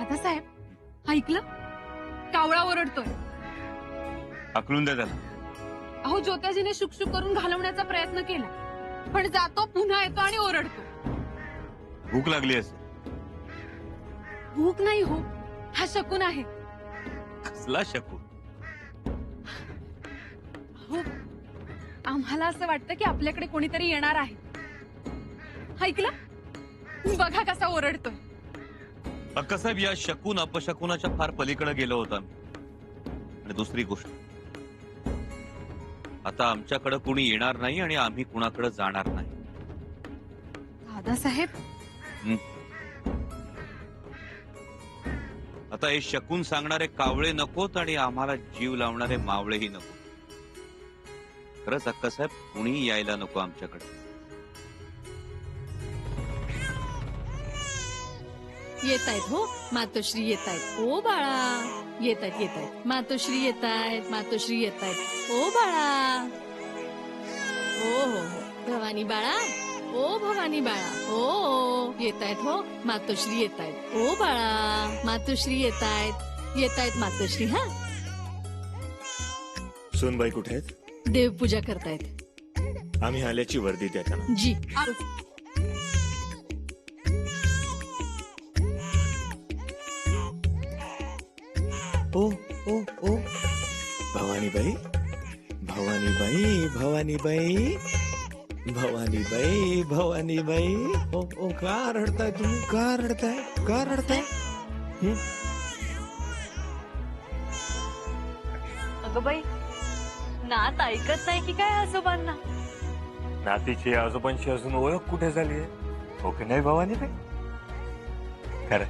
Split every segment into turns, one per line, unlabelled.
दादासाहेब ऐकलं, कावळा ओरडतोय.
हाकलून द्या त्याला.
अहो, ज्योत्याजीने शुकशुक करून घालवण्याचा प्रयत्न केला, पण जातो, पुन्हा येतो आणि ओरडतो.
भूक लागली असेल.
भूक नाही हो, हा शकुन आहे.
कसला शकू?
हो, आम्हाला असं वाटतं की आपल्याकडे कोणीतरी येणार आहे. ऐकलं, बघा कसा ओरडतोय.
अक्कासाहेब, या शकून अपशकुनाच्या फार पलीकडे गेलो होता. आणि दुसरी गोष्ट, आता आमच्याकडे कुणी येणार नाही आणि आम्ही कुणाकडे जाणार नाही.
दादासाहेब,
आता हे शकून सांगणारे कावळे नकोत आणि आम्हाला जीव लावणारे मावळेही नको. खरंच अक्कासाहेब, कुणी यायला नको आमच्याकडे.
येतायत हो, मातोश्री येतायत. ओ बाळा, येतायत येतायत. मातोश्री येतायत, मातोश्री येतायत. ओ बाळा, ओ हो हो, भवानी बाळा, ओ भवानी बाळा, ओ येतायत हो, मातोश्री येतायत. ओ बाळा, मातोश्री येतायत, येतायत मातोश्री. हा,
सोनबाई कुठे आहेत?
देवपूजा करतायत.
आम्ही आल्याची वर्दी द्या त्यांना.
जी.
ओ ओ ओ, भवानीबाई, भवानीबाई, भवानीबाई, भवानीबाई, भवानीबाई. ओ ओ, का रडताय तुम्ही? का रडताय? का रडताय?
अगं बाई, नात ऐकत नाही की काय आजोबांना?
नातीची आजोबांची अजून ओळख कुठे झाली आहे? हो की नाही भवानीबाई? खरं,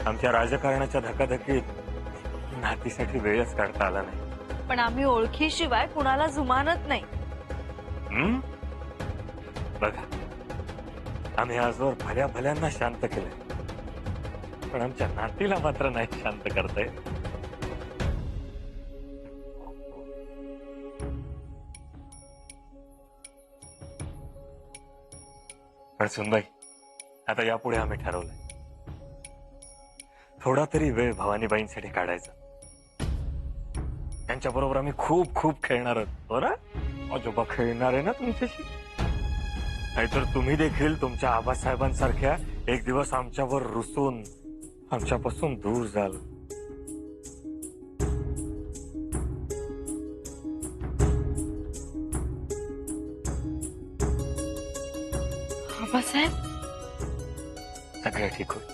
आमच्या राजकारणाच्या धकाधकीत नातीसाठी वेळच काढता आला नाही.
पण आम्ही ओळखीशिवाय कुणाला जुमानत नाही.
बघा, आम्ही आजवर भल्या भल्यांना शांत केलंय, पण आमच्या नातीला मात्र नाही शांत करताय. पण सुनबाई, आता यापुढे आम्ही ठरवलंय, थोडा तरी वेळ भवानीबाईंसाठी काढायचा. त्यांच्या बरोबर आम्ही खूप खूप खेळणार आहोत. हो ना आजोबा? खेळणार आहे ना तुमच्याशी? नाहीतर तुम्ही देखील तुमच्या आबासाहेबांसारख्या एक दिवस आमच्यावर रुसून आमच्यापासून दूर जाल.
आबासाहेब,
सगळं ठीक होईल,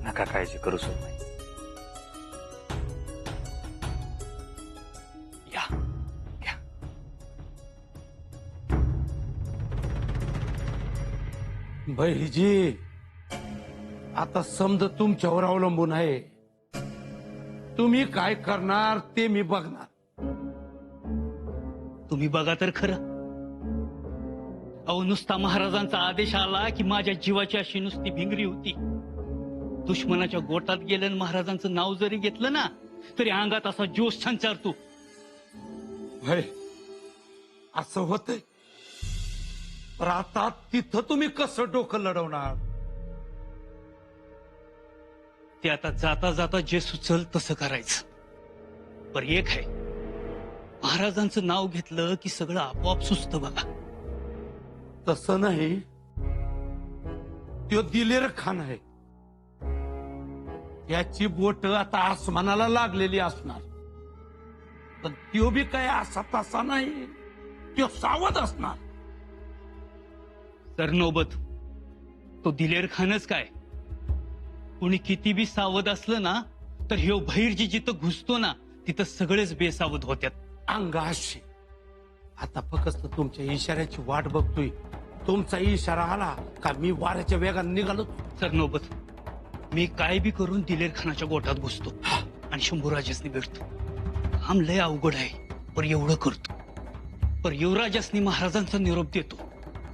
नका काळजी करू सोनबाई. या या.
बहिजी, आता समज तुमच्यावर अवलंबून आहे. तुम्ही काय करणार ते मी बघणार.
तुम्ही बघा तर खरं. अहो, नुसता महाराजांचा आदेश आला की माझ्या जीवाची अशी नुसती भिंगरी होती. दुश्मनाच्या गोटात गेलं आणि महाराजांचं नाव जरी घेतलं ना, तरी अंगात असा जोश संचारतो.
होय, असं होतंय. तर आता तिथं तुम्ही कसं डोकं लढवणार?
ते आता जाता जाता जे सुचल तसं करायचं. पर एक आहे, महाराजांचं नाव घेतलं की सगळं आपोआप सुचतं बघा.
तसं नाही, तो दिलेर खान आहे. याची बोट आता आसमानाला लागलेली असणार. पण तो बी काय असा तसा नाही, तो सावध असणार.
तर नोबत तो दिलेर खानच काय, कुणी किती बी सावध असलं ना, तर ह्यो भैरजी जिथं घुसतो ना, तिथं सगळेच बेसावध होत्यात.
अंगाशी आता फक्त तुमच्या इशाऱ्याची वाट बघतोय. तुमचा इशारा आला का मी वाऱ्याच्या वेगाने निघालो.
तर नोबत मी काय बी करून दिलेर खानाच्या गोठात घुसतो आणि शंभूराजासनी भेटतो. काम लय अवघड आहे, पर एवढं करतो. पर युवराजासनी महाराजांचा निरोप देतो.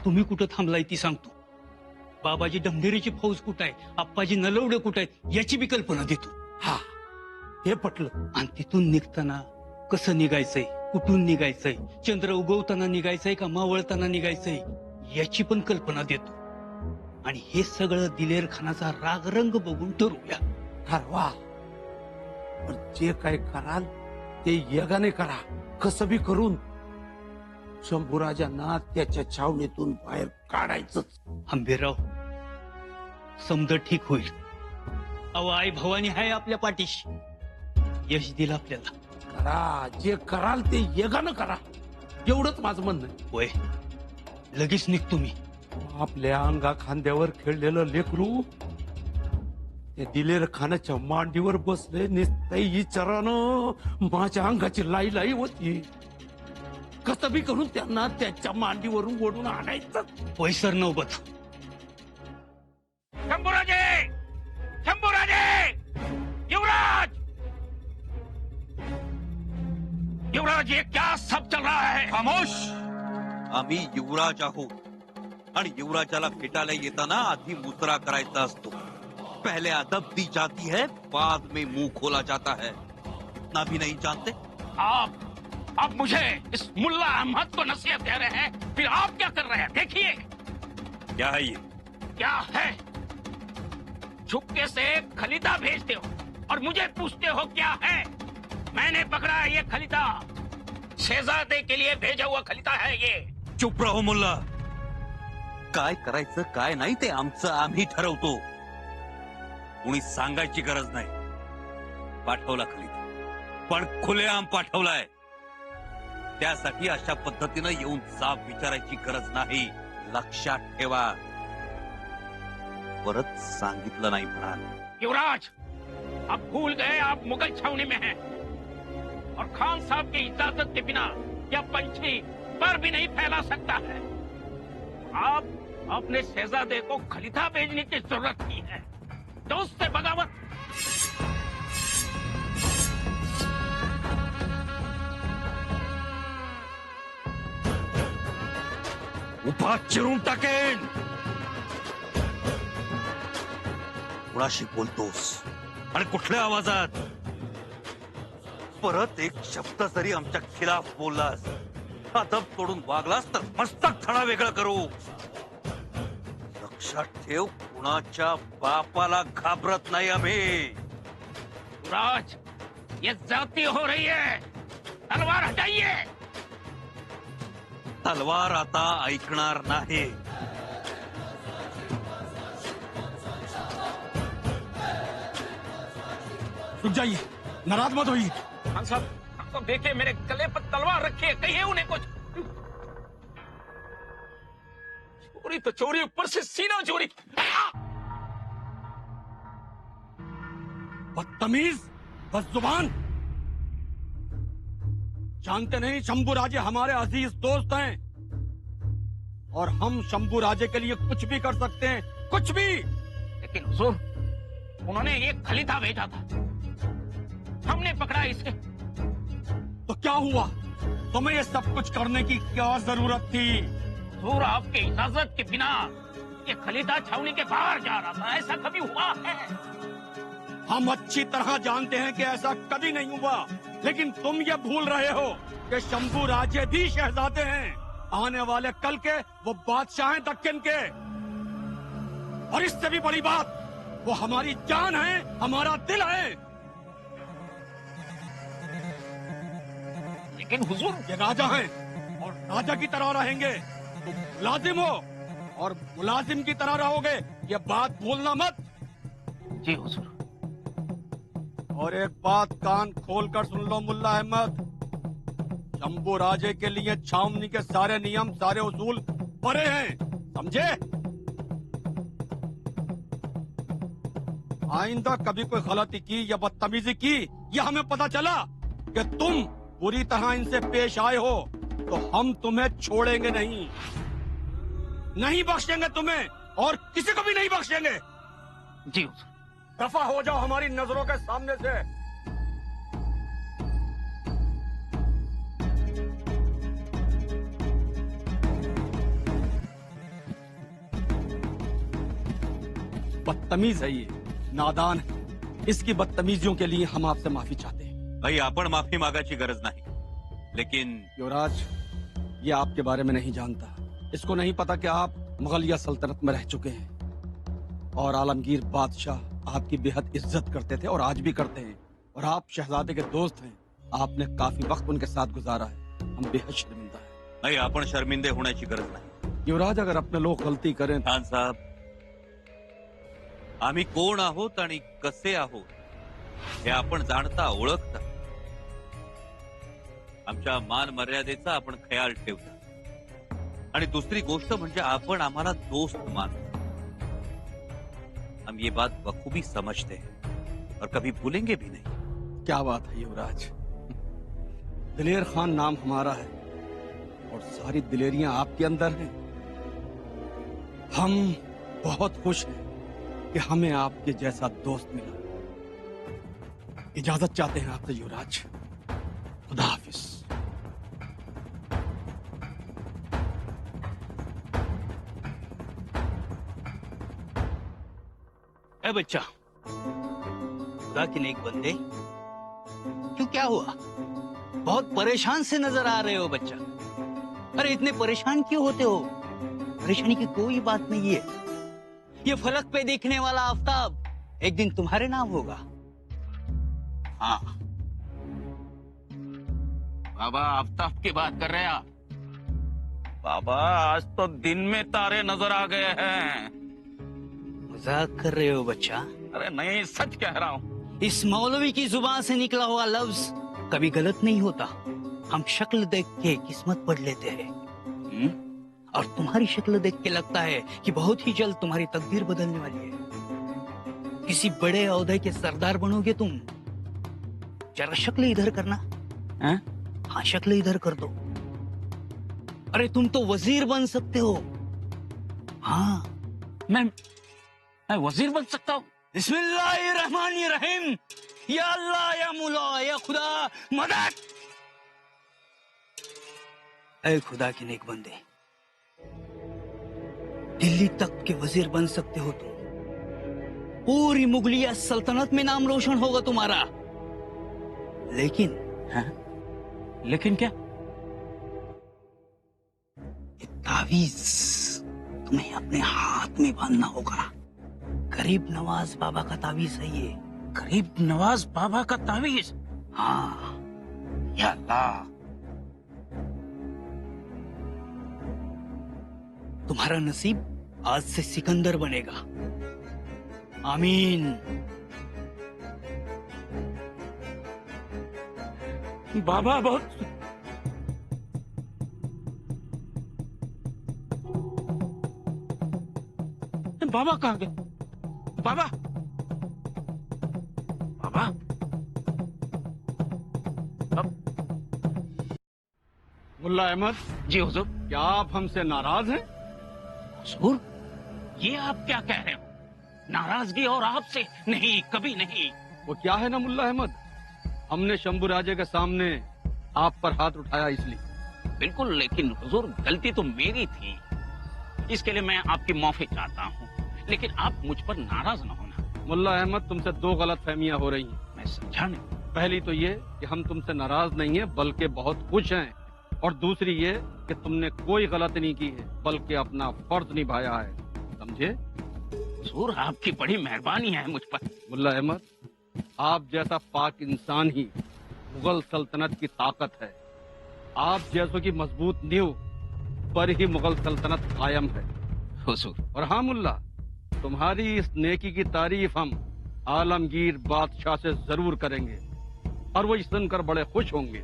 तुम्ही कुठं थांबलाय ती सांगतो. बाबाजी डमढेरीची फौज कुठं आहे, आप्पाजी नलवडे कुठं आहेत, याची बी कल्पना देतो.
हा, हे पटलं.
आणि तिथून निघताना कसं निघायचंय, कुठून निघायचंय, चंद्र उगवताना निघायचंय का मावळताना निघायचंय, याची पण कल्पना देतो. आणि हे सगळं दिलेर खानाचा रागरंग बघून ठरवूया.
ठरवा. पण जे काय कराल ते यगाने करा. कसं बी करून शंभूराजांना त्याच्या छावणीतून बाहेर काढायचंच.
आंबेराव, समज ठीक होईल. अहो, आई भवानी आहे आपल्या पाठीशी. यश दिलं आपल्याला.
करा. जे कराल ते यगानं करा. एवढंच माझं म्हणणं आहे.
होय, लगेच निघतो मी.
आपल्या अंगा खांद्यावर खेळलेलं लेकरू ते दिलेर खानाच्या मांडीवर बसले. निस्ताई विचारानं माझ्या अंगाची लाई लाई होती. कसं बी करून त्यांना त्याच्या मांडीवरून ओढून आणायचं.
होय सर, नौबत.
शंभूराजे, शंभूराजे, युवराज, युवराज, ये क्या सब चल रहा है?
खामोश. आम्ही युवराज आहोत आणि युवराजाला भेटायला येताना आधी मुजरा करायचा असतो. पहले अदब दी जाती है, बाद में मुंह खोला जाता है. ना भी नहीं जानते?
आप मुझे इस मुल्ला अहमद को नसीहत दे रहे हैं, फिर आप क्या कर रहे हैं? देखिए
क्या है ये?
क्या है. छुपके से खलीदा भेजते हो और मुझे पूछते हो क्या है. मैंने पकड़ा है ये खलीदा. शहजादे के लिए भेजा हुआ खलीदा है ये.
चुप रहो मुल्ला. काय करायचं काय नाही ते आमचं आम्ही ठरवतो. कुणी सांगायची गरज नाही. पाठवला खलीदा, पण खुलेआम पाठवलाय. त्यासाठी अशा पद्धतीनं येऊन जाब विचारायची गरज नाही. लक्षात ठेवा. परत सांगितलं नाही म्हणाल.
युवराज, आप भूल गए आप मुगल छावनी में हैं और खान साहब की इजाजत के बिना यह पंछी पर भी नहीं फैला सकता है. आप अपने शहजादे को खलीदा भेजने की जरूरत नहीं है. तो उससे बगावत.
उभा चिरून टाकेन. कुणाशी बोलतोस आणि कुठल्या आवाजात? परत एक शब्द जरी आमच्या खिलाफ बोललास, अदब तोडून वागलास तर मस्तक थडा वेगळं करू. लक्षात ठेव, कुणाच्या बापाला घाबरत नाही आम्ही.
युवराज, ये ज्यादती हो रही है. तलवार हटाइए.
तलवार आता ऐकणार नाही.
रुक जाइए. नाराज मत होइए.
खान साहब देखिए, मेरे गले पर तलवार रखी है. कहिए उन्हें कुछ. चोरी तो चोरी, ऊपर से सीना चोरी.
बदतमीज, बदजुबान. जानते नहीं शंभू राजे हमारे अजीज दोस्त हैं और हम शंभू राजे के लिए कुछ भी कर सकते हैं. कुछ भी.
लेकिन हुजूर, उन्होंने ये खलीदा भेजा था. हमने पकड़ा इसे.
तो क्या हुआ? तुम्हें ये सब कुछ करने की क्या जरूरत थी?
हुजूर, आपके इजाजत के बिना ये खलीदा छावनी के बाहर जा रहा था. ऐसा कभी हुआ है?
हम अच्छी तरह जानते हैं कि ऐसा कभी नहीं हुआ, लेकिन तुम ये भूल रहे हो कि शंभू राजे भी शहजादे हैं. आने वाले कल के वो बादशाह हैं दक्कन के. और इससे भी बड़ी बात, वो हमारी जान है, हमारा दिल है.
लेकिन हुजूर,
ये राजा हैं और राजा की तरह रहेंगे. तुम मुलाजिम हो और मुलाजिम की तरह रहोगे. ये बात भूलना मत.
जी हुजूर.
और एक बात कान खोलकर सुन लो मुल्ला अहमद. शंभू राजे के लिए छावनी के सारे नियम, सारे उसूल परे हैं. समझे? आइंदा कभी कोई गलती की या बदतमीजी की, या हमें पता चला कि तुम बुरी तरह इनसे पेश आए हो, तो हम तुम्हें छोड़ेंगे नहीं. नहीं बख्शेंगे तुम्हें और किसी को भी नहीं बख्शेंगे.
जी हुजूर.
दफा हो जाओ हमारी नजरों के सामने से. बदतमीज है ये, नादान है. इसकी बदतमीजियों के लिए हम आपसे माफी चाहते हैं.
भाई, आपण माफी मागायची गरज नाही. लेकिन
युवराज, ये आपके बारे में नहीं जानता. इसको नहीं पता कि आप मुगलिया सल्तनत में रह चुके हैं. और आलमगीर बादशाह आपकी बेहद इज्जत करते थे और आज भी करते हैं, और आप शहजादे के दोस्त हैं। आपने काफी वक्त उनके साथ गुजारा है। हम बेहद शर्मिंदा हैं।
नाही, आपण शर्मिंदे होण्याची गरज नाही.
युवराज, अगर अपने लोग गलती करें
खान साहेब, आम्ही कोण आहोत आणि कसे आहोत हे आपण जाणता ओळखता. आमच्या मान मर्यादेचा आपण ख्याल ठेवता, आणि दुसरी गोष्ट म्हणजे आपण आम्हाला दोस्त मानता. हम ये बात बखूबी समझते हैं और कभी भूलेंगे भी नहीं.
क्या बात है युवराज, दिलेर खान नाम हमारा है और सारी दिलेरियां आपके अंदर हैं. हम बहुत खुश हैं कि हमें आपके जैसा दोस्त मिला. इजाजत चाहते हैं आपसे युवराज. खुदा हाफिज.
ए बच्चा, खुदा की नेक बंदे, क्यों क्या हुआ? बहुत परेशान से नजर आ रहे हो बच्चा. अरे इतने परेशान क्यों होते हो? परेशानी की कोई बात नहीं है. ये फलक पे देखने वाला आफताब एक दिन तुम्हारे नाम होगा. हाँ.
बाबा, आफ्ताब की बात कर रहे हैं आप? बाबा, आज तो दिन में तारे नजर आ गए हैं.
मजाक कर रहे हो बच्चा?
अरे नहीं, सच कह रहा हूँ.
इस मौलवी की जुबान से निकला हुआ लफ्ज कभी गलत नहीं होता. हम शक्ल देख के किस्मत पढ़ लेते हैं. और तुम्हारी शक्ल देख के लगता है कि बहुत ही जल्द तुम्हारी तकदीर बदलने वाली है. किसी बड़े ओहदे के सरदार बनोगे तुम. जरा शक्ल इधर करना. हाँ, शक्ल इधर कर दो. अरे तुम तो वजीर बन सकते हो. हाँ,
मैं वजीर बन सकता हूँ?
बिस्मिल्लाहिर्रहमानिर्रहीम. या अल्लाह, या मौला, या खुदा, मदद. ऐ खुदा के नेक बंदे, दिल्ली तक के वजीर बन सकते हो तुम. पूरी मुगलिया सल्तनत में नाम रोशन होगा तुम्हारा. लेकिन
लेकिन क्या?
ये तावीज तुम्हें अपने हाथ में बांधना होगा. गरीब नवाज बाबा का तावीज है ये.
गरीब नवाज बाबा का तावीज?
हाँ.
या अल्लाह.
तुम्हारा नसीब आज से सिकंदर बनेगा. आमीन.
बाबा बहुत बाबा कहाँ गए? बाबा, बाबा.
मुल्ला अहमद,
जी हुजूर.
क्या आप हमसे नाराज हैं?
हुजूर, ये आप क्या कह रहे हो? नाराजगी और आपसे नहीं, कभी नहीं.
वो क्या है ना मुल्ला अहमद, हमने शंभू राजे के सामने आप पर हाथ उठाया इसलिए.
बिल्कुल, लेकिन हुजूर गलती तो मेरी थी. इसके लिए मैं आपकी माफी चाहता हूँ, लेकिन आप मुझ पर नाराज न होना.
मुल्ला अहमद, तुमसे दो गलत फहमियाँ हो रही हैं.
मैं समझा नहीं.
पहली तो ये कि हम तुमसे नाराज नहीं हैं बल्कि बहुत खुश हैं, और दूसरी ये कि तुमने कोई गलती नहीं की है बल्कि अपना फर्ज निभाया है. समझे?
हुजूर, आपकी बड़ी मेहरबानी है मुझ पर.
मुल्ला अहमद, आप जैसा पाक इंसान ही मुगल सल्तनत की ताकत है. आप जैसों की मजबूत नींव पर ही मुगल सल्तनत कायम है.
हुजूर.
और हाँ मुल्ला, तुम्हारी इस नेकी की तारीफ हम आलमगीर बादशाह से जरूर करेंगे और वो इस सुनकर बड़े खुश होंगे.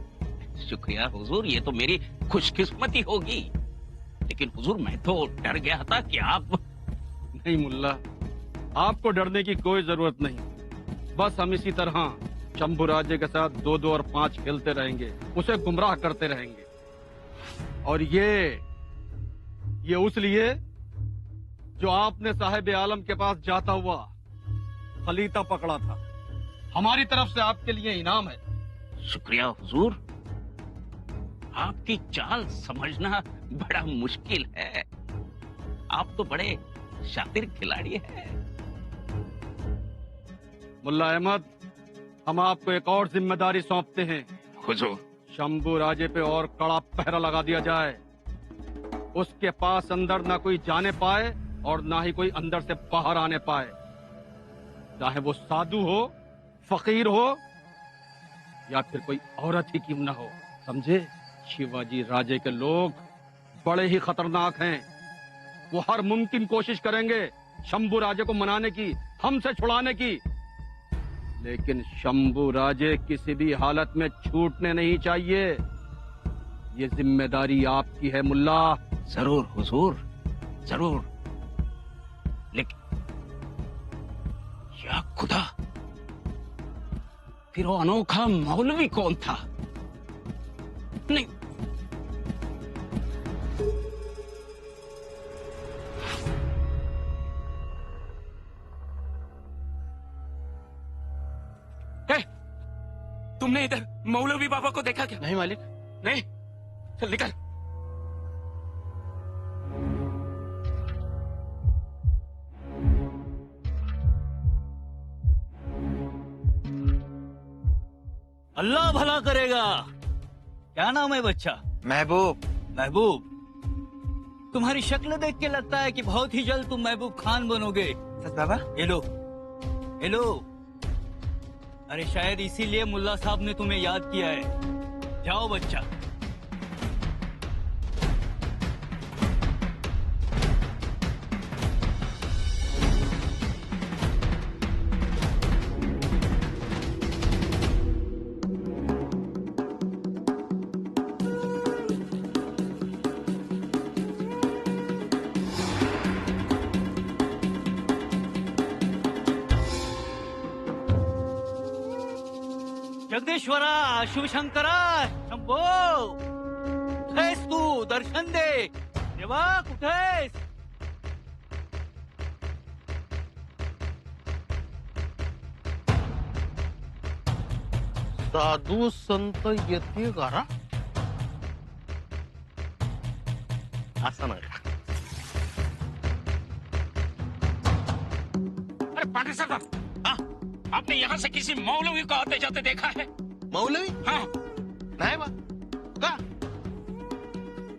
शुक्रिया हुजूर, ये तो मेरी खुशकिस्मती होगी. लेकिन हुजूर, मैं तो डर गया था कि आप...
नहीं मुल्ला, आपको डरने की कोई जरूरत नहीं. बस हम इसी तरह शंभू राजे के साथ 2-2 और 5 खेलते रहेंगे, उसे गुमराह करते रहेंगे. और ये उस लिए जो आपने साहिब आलम के पास जाता हुआ खलीता पकड़ा था. हमारी तरफ से आपके लिए इनाम है.
शुक्रिया हुजूर. आपकी चाल समझना बड़ा मुश्किल है. आप तो बड़े शातिर खिलाड़ी हैं.
मुल्ला अहमद, हम आपको एक और जिम्मेदारी सौंपते हैं.
हुजूर.
शंभू राजे पे और कड़ा पहरा लगा दिया जाए. उसके पास अंदर ना कोई जाने पाए और ना ही कोई अंदर से बाहर आने पाए, चाहे वो साधु हो, फकीर हो या फिर कोई औरत ही क्यों ना हो, समझे? शिवाजी राजे के लोग बड़े ही खतरनाक हैं। वो हर मुमकिन कोशिश करेंगे शंभू राजे को मनाने की, हमसे छुड़ाने की, लेकिन शंभू राजे किसी भी हालत में छूटने नहीं चाहिए। ये जिम्मेदारी आपकी है मुल्ला।
जरूर हुजूर, जरूर। लेकिन या खुदा, फिर वो अनोखा मौलवी कौन था? नहीं, तुमने इधर मौलवी बाबा को देखा क्या?
नहीं मालिक।
नहीं, चल निकल।
अल्लाह भला करेगा। क्या नाम है बच्चा?
महबूब।
महबूब। तुम्हारी शक्ल देख के लगता है कि बहुत ही जल्द तुम महबूब खान बनोगे।
सच बाबा?
Hello, hello. अरे शायद इसीलिए मुल्ला साहब ने तुम्हें याद किया है। जाओ बच्चा। जगदीश्वरा, शिवशंकरा, शंभो, कुठेस तू? दर्शन दे देवा, कुठेस?
साधू संत येते गारा असं नाही का?
अरे पाटिल साहब, हाँ, आपने यहाँ से किसी मौलवी को आते जाते देखा है?
मौलवी?
हाँ।
नाही बा का?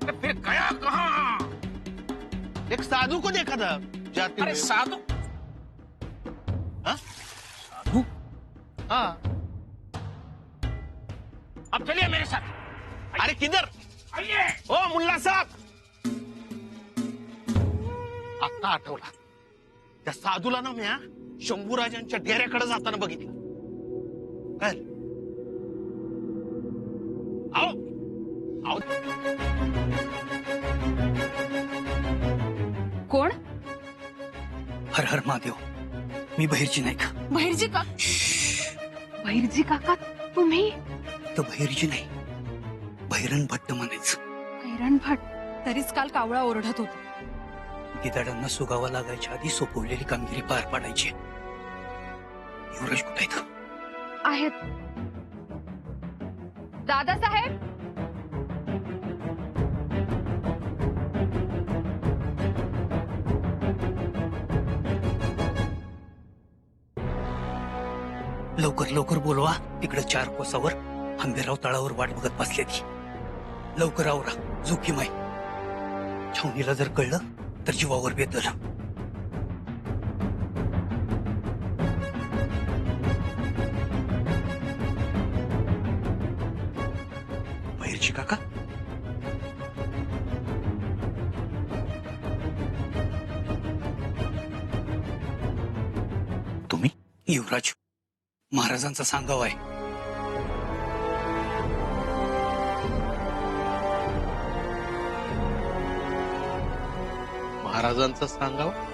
अरे फिर गया कहाँ?
एक साधू को देखा था जाते
अरे
हुए।
साधु?
हाँ?
साधु?
हाँ।
अब चलिए मेरे साथ।
अरे किधर?
आइए।
ओ मुल्ला साहब, आता आठवला. त्या साधूला ना म्या शंभूराजांच्या डेऱ्याकडे जाताना बघितलं. काय? आओ आओ.
कोण?
हर हर महादेव. मी बहिर्जी नाही का?
बहिर्जी का? बहिर्जी काका तुम्ही?
तो बहिर्जी नाही, बहिरण भट्ट म्हणायचं.
हैरण भट. तरीच काल कावळा ओरडत होता.
गिधाडांना सुगावा लागायच्या आधी सोपवलेली कामगिरी पार पाडायची. युवराज कुठे आहेत?
आहेत दादासाहेब.
लवकर लवकर बोलवा. तिकडे 4 कोसावर हंबीरराव तळावर वाट बघत बसले ती. लवकर आवरा, जोखीम आहे. छावणीला जर कळलं तर जीवावर बेतल.
बहिर्जी काका,
तुम्ही? युवराज, महाराजांचा सांगावा आहे.
महाराजांचं सांगावं.